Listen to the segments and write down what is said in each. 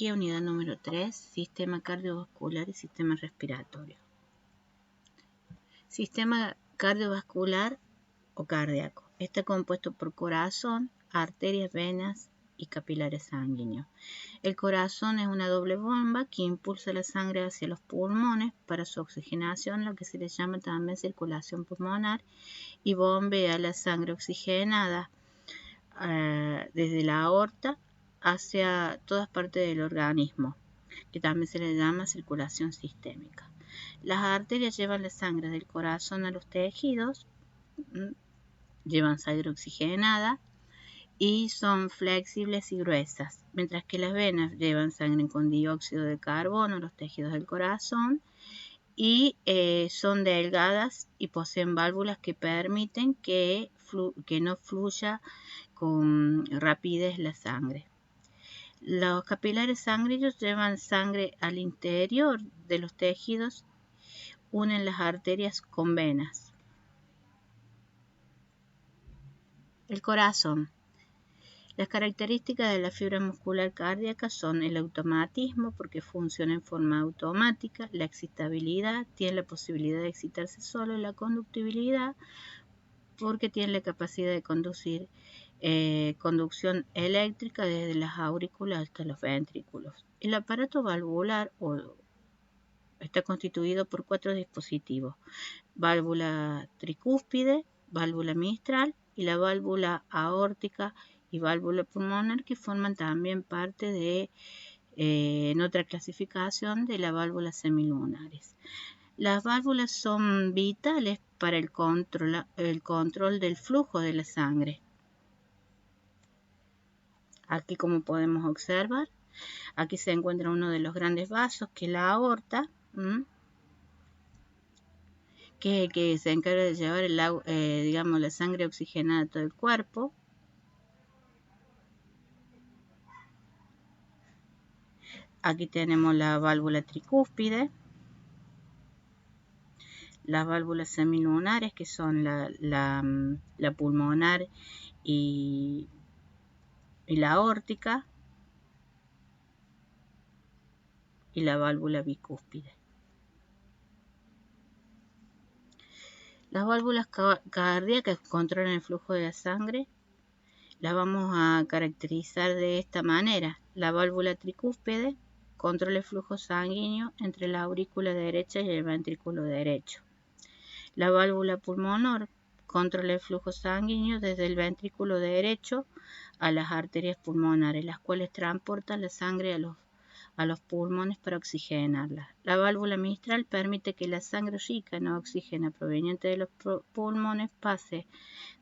Fisiología, unidad número 3, sistema cardiovascular y sistema respiratorio. Sistema cardiovascular o cardíaco. Está compuesto por corazón, arterias, venas y capilares sanguíneos. El corazón es una doble bomba que impulsa la sangre hacia los pulmones para su oxigenación, lo que se le llama también circulación pulmonar, y bombea la sangre oxigenada desde la aorta hacia todas partes del organismo, que también se le llama circulación sistémica. Las arterias llevan la sangre del corazón a los tejidos, llevan sangre oxigenada y son flexibles y gruesas, mientras que las venas llevan sangre con dióxido de carbono a los tejidos del corazón y son delgadas y poseen válvulas que permiten que no fluya con rapidez la sangre. Los capilares sanguíneos llevan sangre al interior de los tejidos, unen las arterias con venas. El corazón. Las características de la fibra muscular cardíaca son el automatismo, porque funciona en forma automática, la excitabilidad, tiene la posibilidad de excitarse solo, la conductibilidad, porque tiene la capacidad de conducir conducción eléctrica desde las aurículas hasta los ventrículos. El aparato valvular está constituido por 4 dispositivos: válvula tricúspide, válvula mitral y la válvula aórtica y válvula pulmonar, que forman también parte de en otra clasificación de las válvulas semilunares. Las válvulas son vitales para el control del flujo de la sangre. Aquí, como podemos observar, aquí se encuentra uno de los grandes vasos, que es la aorta, que es el que se encarga de llevar la sangre oxigenada a todo el cuerpo. Aquí tenemos la válvula tricúspide, las válvulas semilunares, que son la pulmonar y la aórtica, y la válvula bicúspide. Las válvulas cardíacas controlan el flujo de la sangre. Las vamos a caracterizar de esta manera. La válvula tricúspide controla el flujo sanguíneo entre la aurícula derecha y el ventrículo derecho. La válvula pulmonar controla el flujo sanguíneo desde el ventrículo derecho a las arterias pulmonares, las cuales transportan la sangre a los pulmones para oxigenarla. La válvula mitral permite que la sangre rica en oxígeno proveniente de los pulmones pase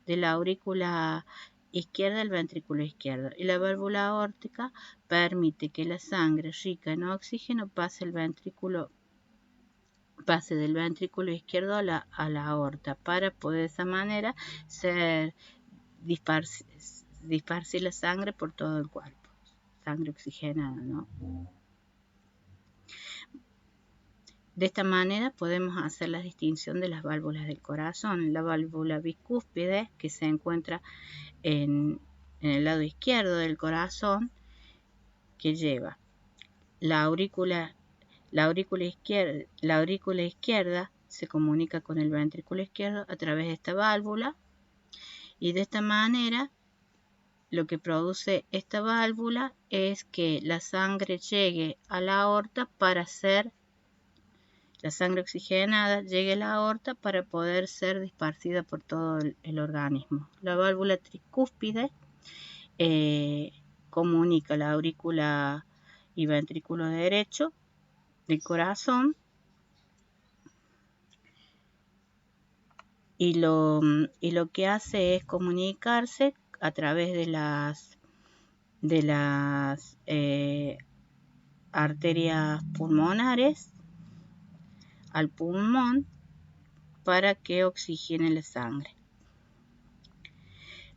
de la aurícula izquierda al ventrículo izquierdo, y la válvula aórtica permite que la sangre rica en oxígeno pase del ventrículo izquierdo a la aorta, para poder de esa manera disparcir la sangre por todo el cuerpo, sangre oxigenada, ¿no? De esta manera podemos hacer la distinción de las válvulas del corazón. La válvula bicúspide, que se encuentra en el lado izquierdo del corazón, que lleva la aurícula izquierda, se comunica con el ventrículo izquierdo a través de esta válvula, y de esta manera lo que produce esta válvula es que la sangre llegue a la aorta la sangre oxigenada llegue a la aorta para poder ser disparcida por todo el organismo. La válvula tricúspide comunica la aurícula y ventrículo derecho del corazón, y lo que hace es comunicarse a través de las arterias pulmonares al pulmón para que oxigene la sangre.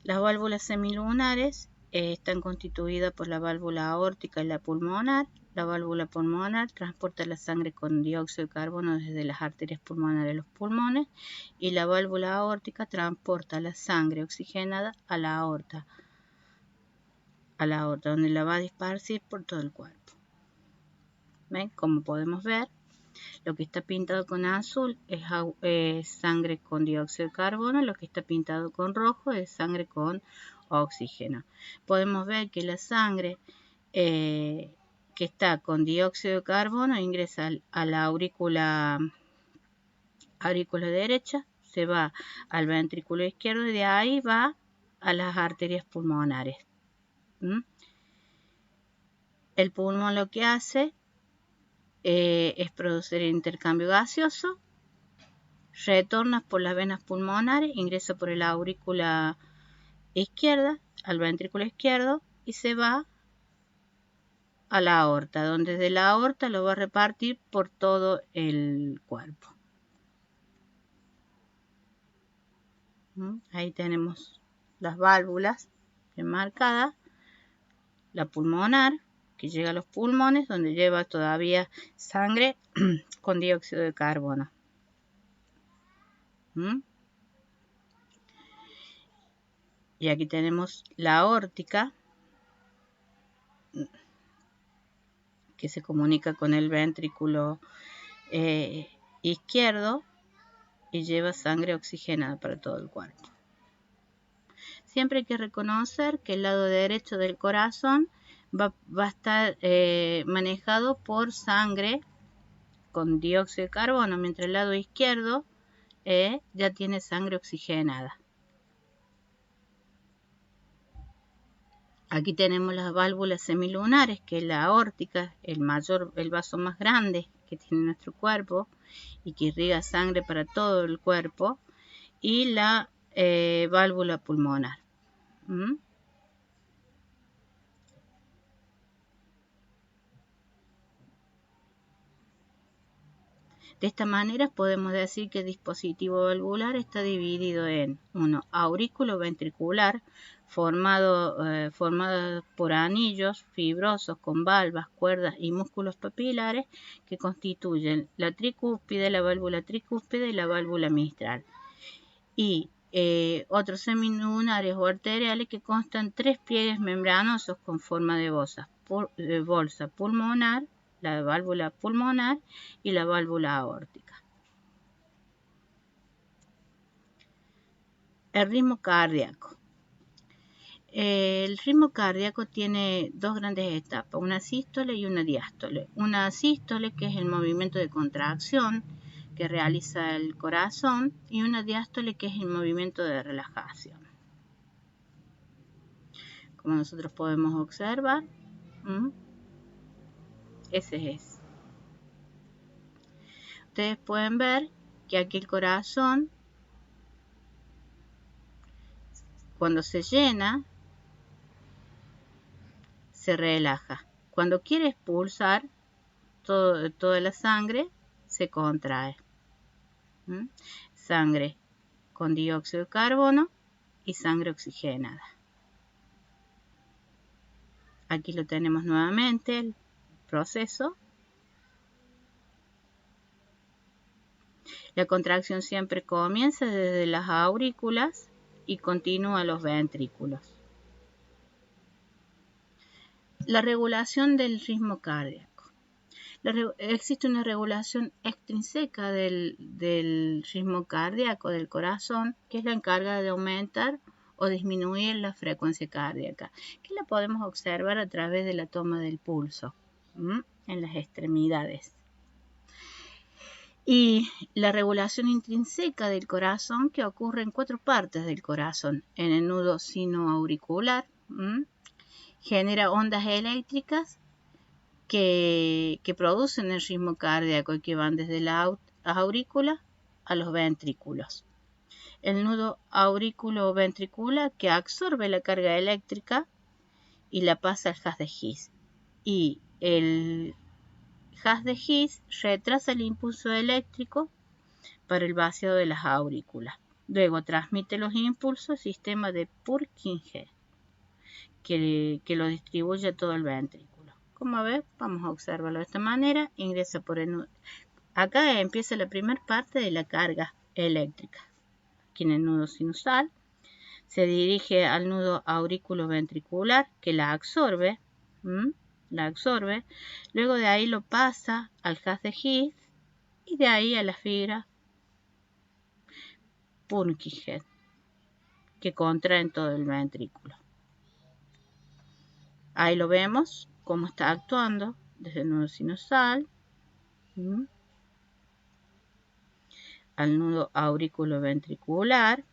Las válvulas semilunares están constituidas por la válvula aórtica y la pulmonar. La válvula pulmonar transporta la sangre con dióxido de carbono desde las arterias pulmonares a los pulmones, y la válvula aórtica transporta la sangre oxigenada a la aorta, donde la va a disparcir por todo el cuerpo. ¿Ven? Como podemos ver, lo que está pintado con azul es sangre con dióxido de carbono, lo que está pintado con rojo es sangre con oxígeno. Podemos ver que la sangre que está con dióxido de carbono ingresa a la aurícula derecha, se va al ventrículo izquierdo y de ahí va a las arterias pulmonares. El pulmón lo que hace es producir el intercambio gaseoso, retorna por las venas pulmonares, ingresa por la aurícula izquierda al ventrículo izquierdo y se va a la aorta, donde de la aorta lo va a repartir por todo el cuerpo. Ahí tenemos las válvulas enmarcadas, la pulmonar que llega a los pulmones, donde lleva todavía sangre con dióxido de carbono. Y aquí tenemos la aórtica, que se comunica con el ventrículo izquierdo y lleva sangre oxigenada para todo el cuerpo. Siempre hay que reconocer que el lado derecho del corazón va a estar manejado por sangre con dióxido de carbono, mientras el lado izquierdo ya tiene sangre oxigenada. Aquí tenemos las válvulas semilunares, que es la aórtica, el vaso más grande que tiene nuestro cuerpo y que irriga sangre para todo el cuerpo, y la válvula pulmonar. De esta manera podemos decir que el dispositivo valvular está dividido en aurículo ventricular, formado por anillos fibrosos con valvas, cuerdas y músculos papilares que constituyen la tricúspide, la válvula tricúspide y la válvula mitral. Y otros semilunares o arteriales que constan 3 pliegues membranosos con forma de bolsa pulmonar, la válvula pulmonar y la válvula aórtica. El ritmo cardíaco. El ritmo cardíaco tiene dos grandes etapas, una sístole y una diástole. Una sístole, que es el movimiento de contracción que realiza el corazón, y una diástole, que es el movimiento de relajación. Como nosotros podemos observar, ese es. Ustedes pueden ver que aquí el corazón, cuando se llena, se relaja. Cuando quiere expulsar toda la sangre, se contrae. Sangre con dióxido de carbono y sangre oxigenada. Aquí lo tenemos nuevamente, el proceso. La contracción siempre comienza desde las aurículas y continúa a los ventrículos. La regulación del ritmo cardíaco. Existe una regulación extrínseca del ritmo cardíaco del corazón, que es la encargada de aumentar o disminuir la frecuencia cardíaca, que la podemos observar a través de la toma del pulso en las extremidades. Y la regulación intrínseca del corazón, que ocurre en 4 partes del corazón. En el nudo sinoauricular, genera ondas eléctricas que producen el ritmo cardíaco y que van desde la aurícula a los ventrículos. El nudo aurículo-ventricular, que absorbe la carga eléctrica y la pasa al haz de His. Y el haz de His retrasa el impulso eléctrico para el vaciado de las aurículas. Luego transmite los impulsos al sistema de Purkinje, que lo distribuye a todo el ventrículo. Como ves, vamos a observarlo de esta manera. Ingresa por el nudo. Acá empieza la primera parte de la carga eléctrica. Aquí en el nudo sinusal se dirige al nudo aurículo-ventricular, que la absorbe, la absorbe, luego de ahí lo pasa al haz de His y de ahí a la fibra Purkinje, que contraen todo el ventrículo. Ahí lo vemos, cómo está actuando desde el nudo sinusal al nudo auriculoventricular,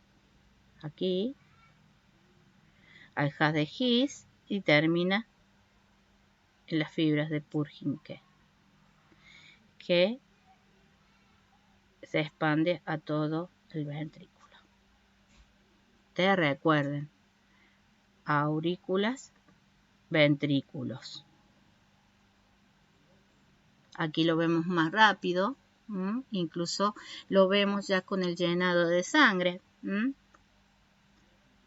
aquí, al haz de His y termina en las fibras de Purkinje, que se expande a todo el ventrículo. Ustedes recuerden, aurículas, ventrículos. Aquí lo vemos más rápido, incluso lo vemos ya con el llenado de sangre.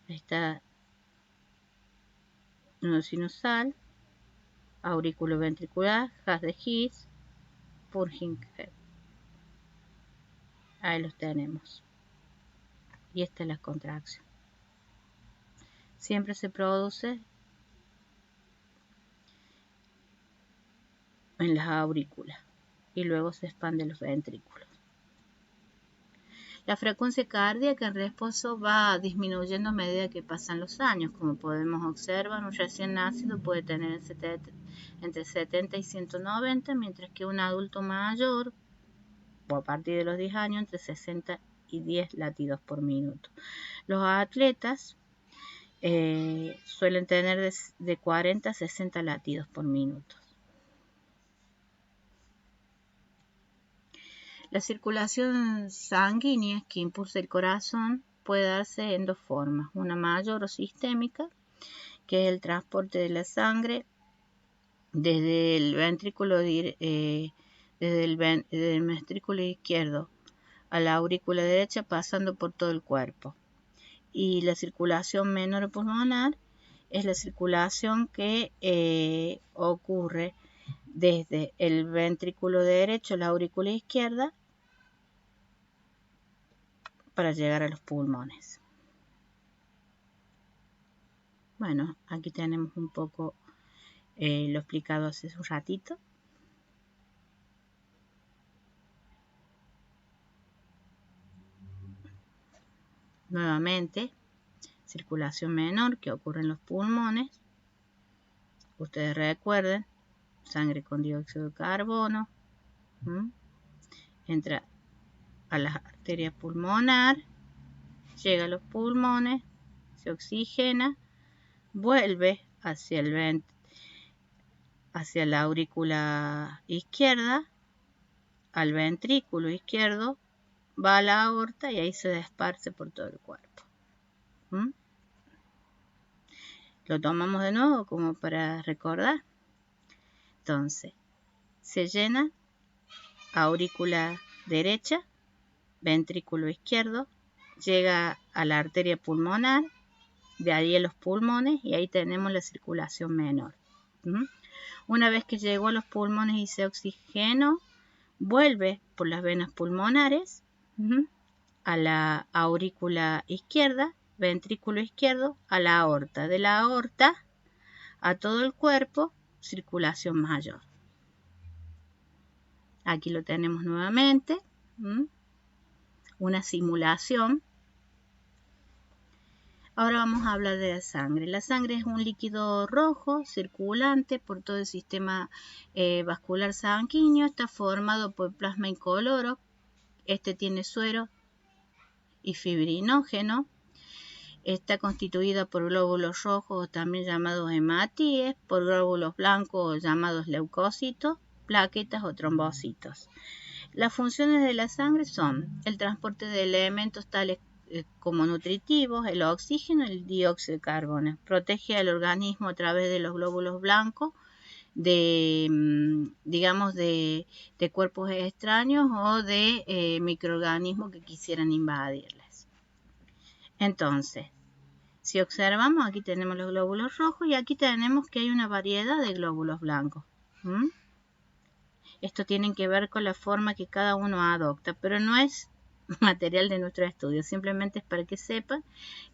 Ahí está nudo sinusal, aurículo ventricular, haz de His, Purkinje. Ahí los tenemos. Y esta es la contracción. Siempre se produce en las aurículas y luego se expanden los ventrículos. La frecuencia cardíaca en reposo va disminuyendo a medida que pasan los años. Como podemos observar, un recién nacido puede tener entre 70 y 190, mientras que un adulto mayor, o a partir de los 10 años, entre 60 y 10 latidos por minuto. Los atletas suelen tener de 40 a 60 latidos por minuto. La circulación sanguínea que impulsa el corazón puede darse en dos formas, una mayor o sistémica, que es el transporte de la sangre desde el ventrículo izquierdo a la aurícula derecha, pasando por todo el cuerpo. Y la circulación menor pulmonar es la circulación que ocurre desde el ventrículo derecho a la aurícula izquierda para llegar a los pulmones. Bueno, aquí tenemos un poco lo explicado hace un ratito. Nuevamente, circulación menor que ocurre en los pulmones. Ustedes recuerden, sangre con dióxido de carbono, entra a la arteria pulmonar, llega a los pulmones, se oxigena, vuelve hacia la aurícula izquierda, al ventrículo izquierdo, va a la aorta y ahí se desparce por todo el cuerpo. Lo tomamos de nuevo como para recordar. Entonces, se llena aurícula derecha, ventrículo izquierdo, llega a la arteria pulmonar, de ahí a los pulmones y ahí tenemos la circulación menor. Una vez que llegó a los pulmones y se oxigenó, vuelve por las venas pulmonares a la aurícula izquierda, ventrículo izquierdo, a la aorta. De la aorta a todo el cuerpo, circulación mayor. Aquí lo tenemos nuevamente. Una simulación. Ahora vamos a hablar de la sangre. La sangre es un líquido rojo circulante por todo el sistema vascular sanguíneo. Está formado por plasma incoloro. Este tiene suero y fibrinógeno. Está constituida por glóbulos rojos, también llamados hematíes, por glóbulos blancos llamados leucocitos, plaquetas o trombocitos. Las funciones de la sangre son el transporte de elementos tales como nutritivos, el oxígeno y el dióxido de carbono. Protege al organismo a través de los glóbulos blancos de cuerpos extraños o de microorganismos que quisieran invadirles. Entonces, si observamos, aquí tenemos los glóbulos rojos y aquí tenemos que hay una variedad de glóbulos blancos. Esto tiene que ver con la forma que cada uno adopta, pero no es material de nuestro estudio, simplemente es para que sepan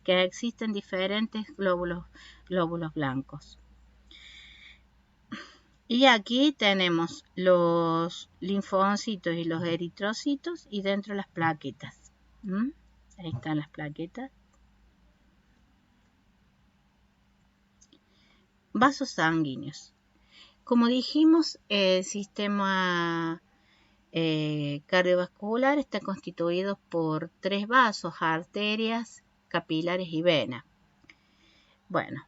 que existen diferentes glóbulos blancos. Y aquí tenemos los linfocitos y los eritrocitos y dentro las plaquetas. Ahí están las plaquetas. Vasos sanguíneos. Como dijimos, el sistema cardiovascular está constituido por 3 vasos, arterias, capilares y venas. Bueno,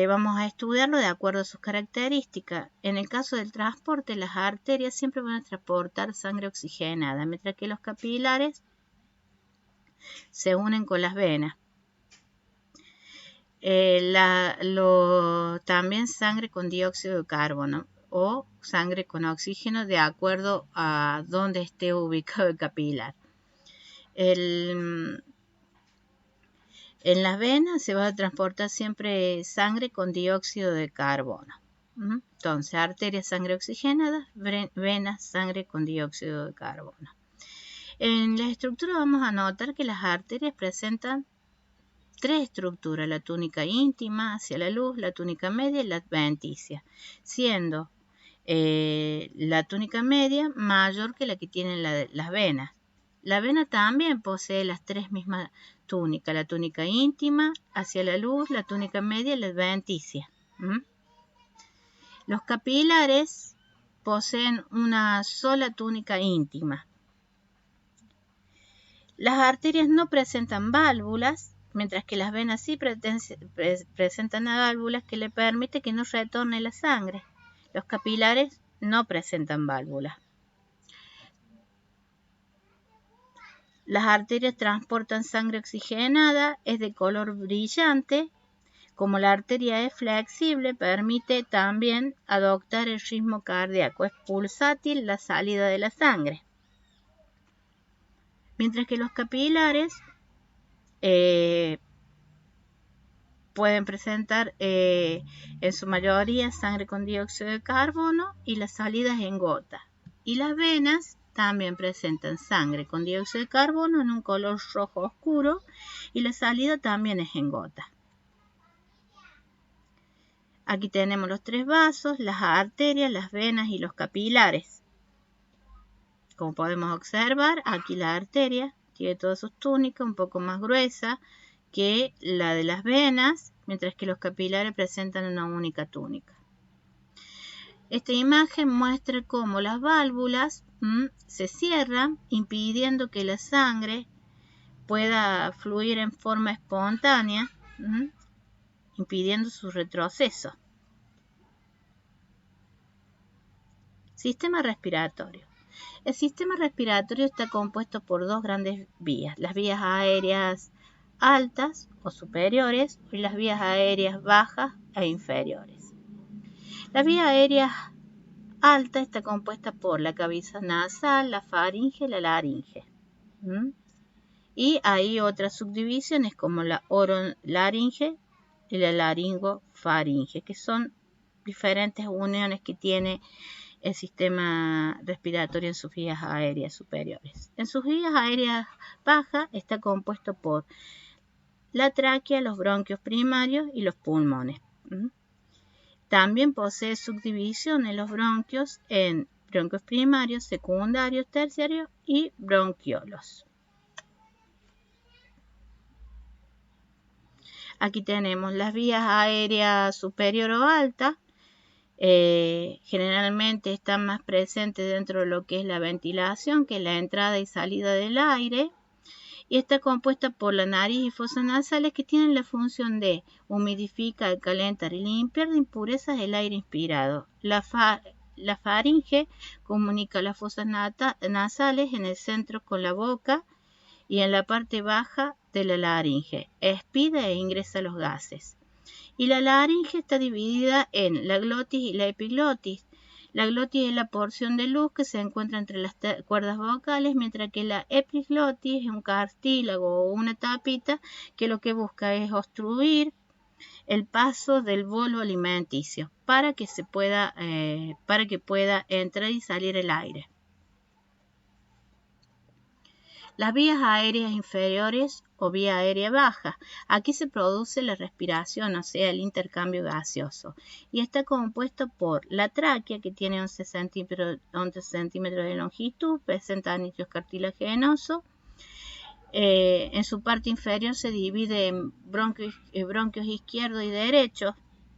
vamos a estudiarlo de acuerdo a sus características. En el caso del transporte, las arterias siempre van a transportar sangre oxigenada, mientras que los capilares se unen con las venas. También sangre con dióxido de carbono o sangre con oxígeno de acuerdo a dónde esté ubicado el capilar. En las venas se va a transportar siempre sangre con dióxido de carbono. Entonces, arterias, sangre oxigenada, venas, sangre con dióxido de carbono. En la estructura vamos a notar que las arterias presentan 3 estructuras: la túnica íntima hacia la luz, la túnica media y la adventicia, siendo la túnica media mayor que la que tienen las venas. La vena también posee las 3 mismas túnicas: la túnica íntima hacia la luz, la túnica media y la adventicia. Los capilares poseen una sola túnica íntima. Las arterias no presentan válvulas, mientras que las venas sí presentan válvulas que le permiten que no retorne la sangre. Los capilares no presentan válvulas. Las arterias transportan sangre oxigenada, es de color brillante. Como la arteria es flexible, permite también adoptar el ritmo cardíaco. Es pulsátil la salida de la sangre. Mientras que los capilares pueden presentar en su mayoría sangre con dióxido de carbono y las salidas en gota. Y las venas también presentan sangre con dióxido de carbono en un color rojo oscuro y la salida también es en gota. Aquí tenemos los 3 vasos, las arterias, las venas y los capilares. Como podemos observar, aquí la arteria tiene todas sus túnicas, un poco más gruesa que la de las venas, mientras que los capilares presentan una única túnica. Esta imagen muestra cómo las válvulas se cierran, impidiendo que la sangre pueda fluir en forma espontánea, impidiendo su retroceso. Sistema respiratorio. El sistema respiratorio está compuesto por 2 grandes vías: las vías aéreas altas o superiores y las vías aéreas bajas e inferiores. La vía aérea alta está compuesta por la cavidad nasal, la faringe y la laringe. Y hay otras subdivisiones como la oropalaringe y la laringofaringe, que son diferentes uniones que tiene el sistema respiratorio en sus vías aéreas superiores. En sus vías aéreas bajas está compuesto por la tráquea, los bronquios primarios y los pulmones. También posee subdivisión en los bronquios en bronquios primarios, secundarios, terciarios y bronquiolos. Aquí tenemos las vías aéreas superior o alta. Generalmente están más presentes dentro de lo que es la ventilación, que es la entrada y salida del aire, y está compuesta por la nariz y fosas nasales, que tienen la función de humidificar, calentar y limpiar de impurezas el aire inspirado. La faringe comunica las fosas nasales en el centro con la boca y en la parte baja de la laringe. Expide e ingresa los gases. Y la laringe está dividida en la glotis y la epiglotis. La glotis es la porción de luz que se encuentra entre las cuerdas vocales, mientras que la epiglotis es un cartílago o una tapita que lo que busca es obstruir el paso del bolo alimenticio para que pueda entrar y salir el aire. Las vías aéreas inferiores o vía aérea baja. Aquí se produce la respiración, o sea, el intercambio gaseoso. Y está compuesto por la tráquea, que tiene 11 centímetros de longitud, presenta anillos cartilaginosos. En su parte inferior se divide en bronquios izquierdo y derecho,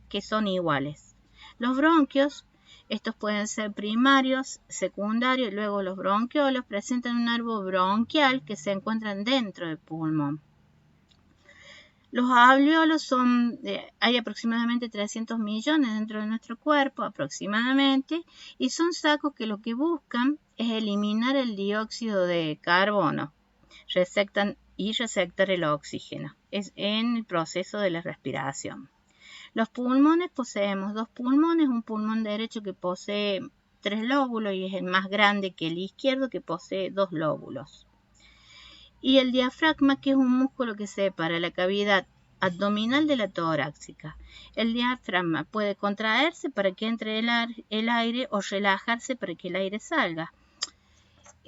que son iguales. Los bronquios, estos pueden ser primarios, secundarios, y luego los bronquiolos presentan un árbol bronquial que se encuentran dentro del pulmón. Los alvéolos hay aproximadamente 300 millones dentro de nuestro cuerpo, aproximadamente, y son sacos que lo que buscan es eliminar el dióxido de carbono y receptar el oxígeno. Es en el proceso de la respiración. Los pulmones, poseemos dos pulmones, un pulmón derecho que posee 3 lóbulos y es el más grande que el izquierdo, que posee 2 lóbulos. Y el diafragma, que es un músculo que separa la cavidad abdominal de la torácica. El diafragma puede contraerse para que entre el aire o relajarse para que el aire salga.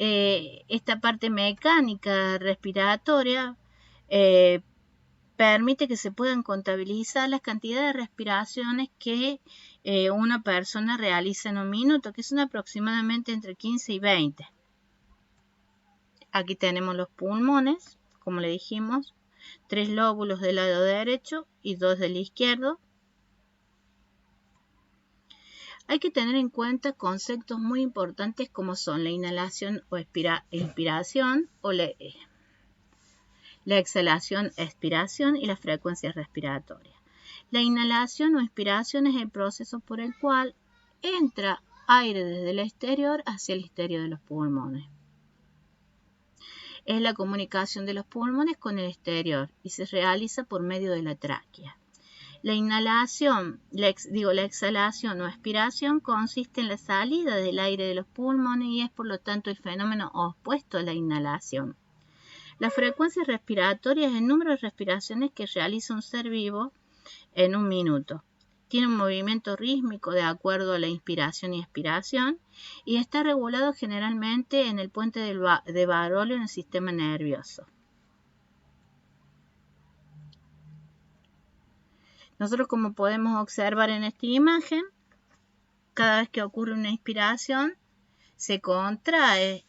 Esta parte mecánica respiratoria permite que se puedan contabilizar las cantidades de respiraciones que una persona realiza en un minuto, que son aproximadamente entre 15 y 20. Aquí tenemos los pulmones, como le dijimos, 3 lóbulos del lado derecho y 2 del izquierdo. Hay que tener en cuenta conceptos muy importantes como son la inhalación o inspiración o la exhalación, expiración y las frecuencias respiratorias. La inhalación o inspiración es el proceso por el cual entra aire desde el exterior hacia el interior de los pulmones. Es la comunicación de los pulmones con el exterior y se realiza por medio de la tráquea. La inhalación, la exhalación o expiración consiste en la salida del aire de los pulmones y es por lo tanto el fenómeno opuesto a la inhalación. La frecuencia respiratoria es el número de respiraciones que realiza un ser vivo en un minuto. Tiene un movimiento rítmico de acuerdo a la inspiración y expiración y está regulado generalmente en el puente de Barolo en el sistema nervioso. Nosotros, como podemos observar en esta imagen, cada vez que ocurre una inspiración, se contrae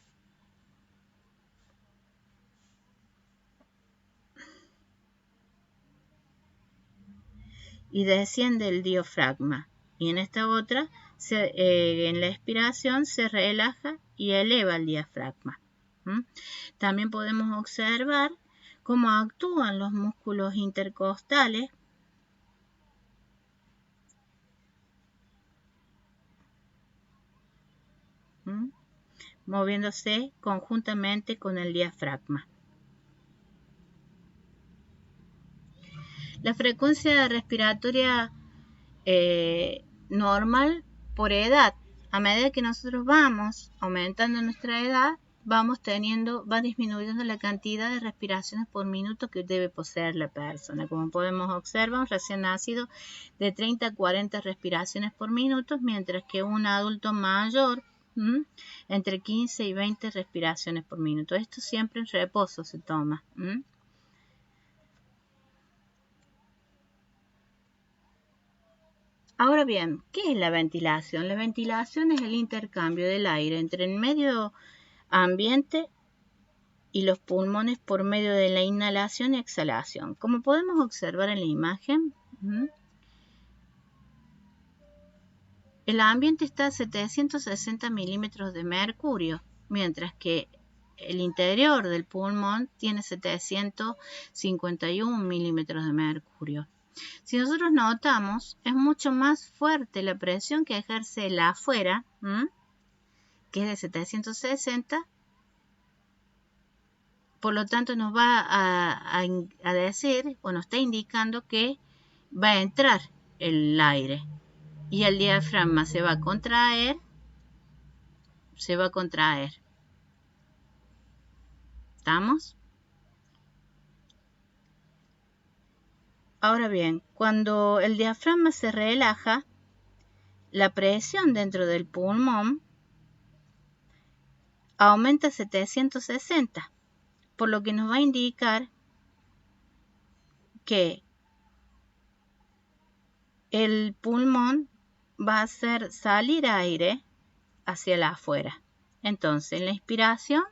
y desciende el diafragma. Y en esta otra, en la expiración, se relaja y eleva el diafragma. También podemos observar cómo actúan los músculos intercostales moviéndose conjuntamente con el diafragma. La frecuencia respiratoria normal por edad, a medida que nosotros vamos aumentando nuestra edad, va disminuyendo la cantidad de respiraciones por minuto que debe poseer la persona. Como podemos observar, un recién nacido de 30 a 40 respiraciones por minuto, mientras que un adulto mayor entre 15 y 20 respiraciones por minuto. Esto siempre en reposo se toma. Ahora bien, ¿qué es la ventilación? La ventilación es el intercambio del aire entre el medio ambiente y los pulmones por medio de la inhalación y exhalación. Como podemos observar en la imagen, el ambiente está a 760 milímetros de mercurio, mientras que el interior del pulmón tiene 751 milímetros de mercurio. Si nosotros notamos, es mucho más fuerte la presión que ejerce el afuera, que es de 760. Por lo tanto, nos va a decir o nos está indicando que va a entrar el aire y el diafragma se va a contraer. ¿Estamos? Ahora bien, cuando el diafragma se relaja, la presión dentro del pulmón aumenta a 760. por lo que nos va a indicar que el pulmón va a hacer salir aire hacia la afuera. Entonces, en la inspiración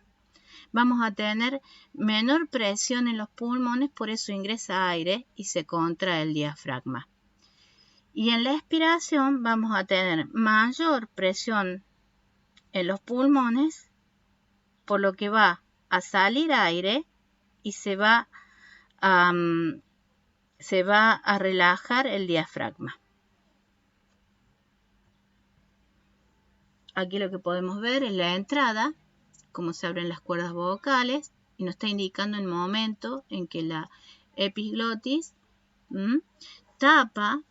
vamos a tener menor presión en los pulmones, por eso ingresa aire y se contrae el diafragma. Y en la expiración vamos a tener mayor presión en los pulmones, por lo que va a salir aire y se va a relajar el diafragma. Aquí lo que podemos ver es la entrada, cómo se abren las cuerdas vocales, y nos está indicando el momento en que la epiglotis tapa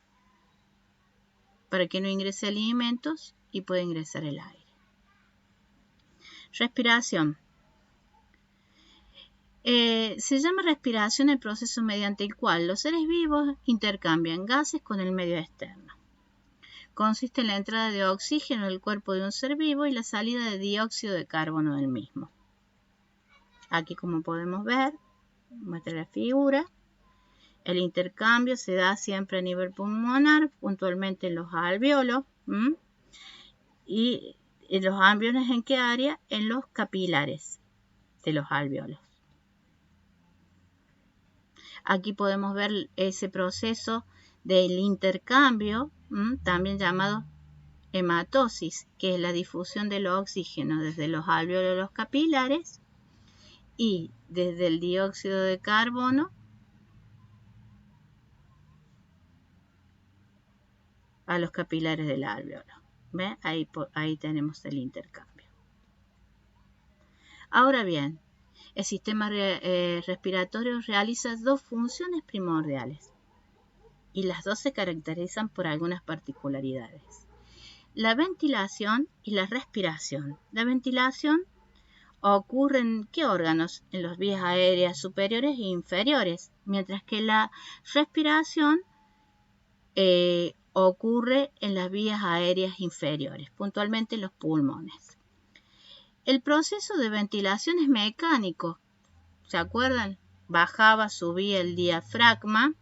para que no ingrese alimentos y pueda ingresar el aire. Respiración. Se llama respiración el proceso mediante el cual los seres vivos intercambian gases con el medio externo. Consiste en la entrada de oxígeno en el cuerpo de un ser vivo y la salida de dióxido de carbono del mismo. Aquí, como podemos ver, muestra la figura. El intercambio se da siempre a nivel pulmonar, puntualmente en los alvéolos. ¿Y en los alvéolos en qué área? En los capilares de los alvéolos. Aquí podemos ver ese proceso del intercambio, también llamado hematosis, que es la difusión del oxígeno desde los alvéolos de los capilares y desde el dióxido de carbono a los capilares del alvéolo. ¿Ve? Ahí tenemos el intercambio. Ahora bien, el sistema respiratorio realiza dos funciones primordiales y las dos se caracterizan por algunas particularidades. La ventilación y la respiración. La ventilación ocurre en ¿qué órganos? En las vías aéreas superiores e inferiores, mientras que la respiración ocurre en las vías aéreas inferiores, puntualmente en los pulmones. El proceso de ventilación es mecánico, ¿se acuerdan? Bajaba, subía el diafragma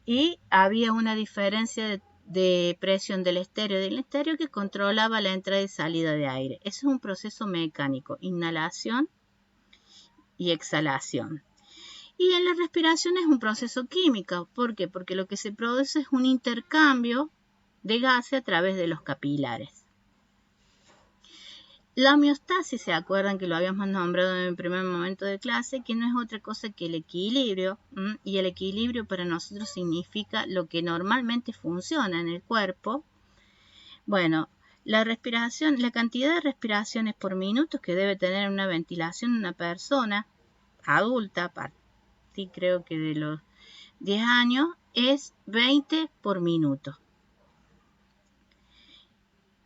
y había una diferencia de presión del estéreo que controlaba la entrada y salida de aire. Eso es un proceso mecánico, inhalación y exhalación. Y en la respiración es un proceso químico. ¿Por qué? Porque lo que se produce es un intercambio de gases a través de los capilares. La homeostasis, ¿se acuerdan que lo habíamos nombrado en el primer momento de clase? Que no es otra cosa que el equilibrio. Y el equilibrio para nosotros significa lo que normalmente funciona en el cuerpo. Bueno, la respiración, la cantidad de respiraciones por minuto que debe tener una ventilación una persona adulta, creo que de los 10 años, es 20 por minuto.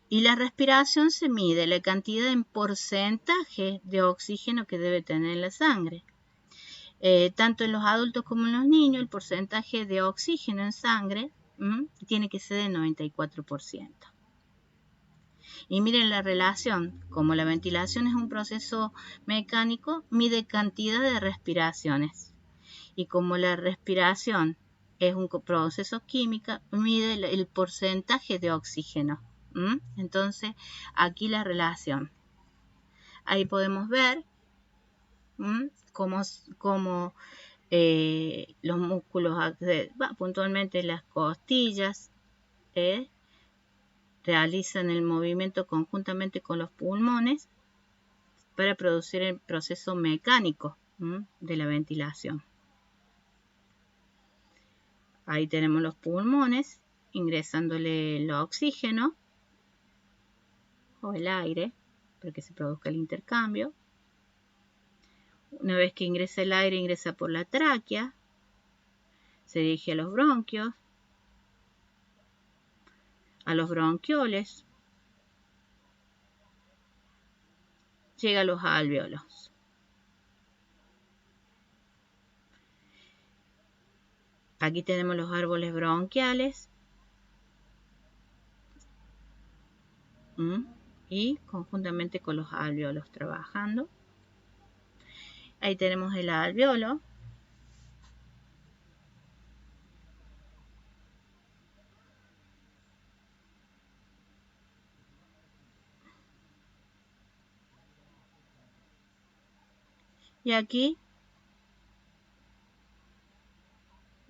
Y la respiración se mide la cantidad en porcentaje de oxígeno que debe tener la sangre. Tanto en los adultos como en los niños, el porcentaje de oxígeno en sangre tiene que ser del 94%. Y miren la relación, como la ventilación es un proceso mecánico, mide cantidad de respiraciones. Y como la respiración es un proceso químico, mide el porcentaje de oxígeno. Entonces, aquí la relación. Ahí podemos ver cómo los músculos, puntualmente las costillas, realizan el movimiento conjuntamente con los pulmones para producir el proceso mecánico de la ventilación. Ahí tenemos los pulmones ingresándole el oxígeno o el aire para que se produzca el intercambio. Una vez que ingresa el aire, ingresa por la tráquea, se dirige a los bronquios, a los bronquioles, llega a los alvéolos. Aquí tenemos los árboles bronquiales y conjuntamente con los alvéolos trabajando. Ahí tenemos el alveolo. Y aquí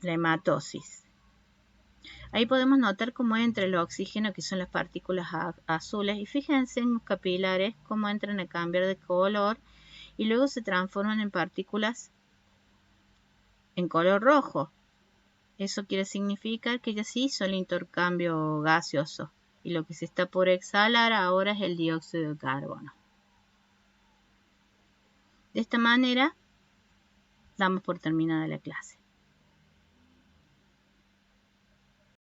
la hematosis. Ahí podemos notar cómo entra el oxígeno, que son las partículas azules, y fíjense en los capilares cómo entran a cambiar de color y luego se transforman en partículas en color rojo. Eso quiere significar que ya se hizo el intercambio gaseoso y lo que se está por exhalar ahora es el dióxido de carbono. De esta manera damos por terminada la clase.